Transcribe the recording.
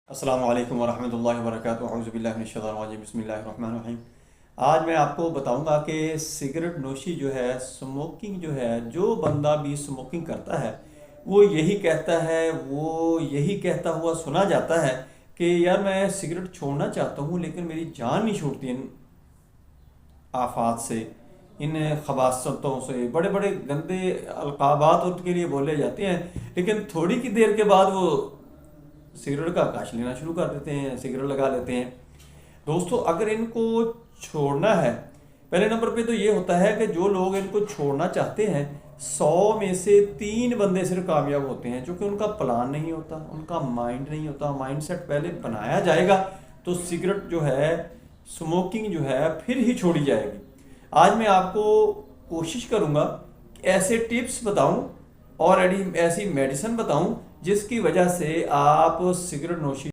अस्सलामु अलैकुम वरहमतुल्लाहि वबरकातुहू अऊज़ु बिल्लाहि मिनश शैतानिर रजीम बिस्मिल्लाहिर रहमानिर रहीम। आज मैं आपको बताऊंगा कि सिगरेट नोशी जो है, स्मोकिंग जो है, जो बंदा भी स्मोकिंग करता है वो यही कहता है, वो यही कहता हुआ सुना जाता है कि यार मैं सिगरेट छोड़ना चाहता हूँ लेकिन मेरी जान नहीं छूटती इन आफात से, इन खबासतों से। बड़े बड़े गंदे अलकाबात उनके लिए बोले जाते हैं, लेकिन थोड़ी की देर के बाद वो सिगरेट का काश लेना शुरू कर देते हैं, सिगरेट लगा लेते हैं। दोस्तों, अगर इनको छोड़ना है, पहले नंबर पे तो ये होता है कि जो लोग इनको छोड़ना चाहते हैं 100 में से 3 बंदे सिर्फ कामयाब होते हैं, क्योंकि उनका प्लान नहीं होता, उनका माइंड नहीं होता। माइंड सेट पहले बनाया जाएगा तो सिगरेट जो है, स्मोकिंग जो है, फिर ही छोड़ी जाएगी। आज मैं आपको कोशिश करूँगा ऐसे टिप्स बताऊं और ऐसी मेडिसिन बताऊं जिसकी वजह से आप सिगरेट नोशी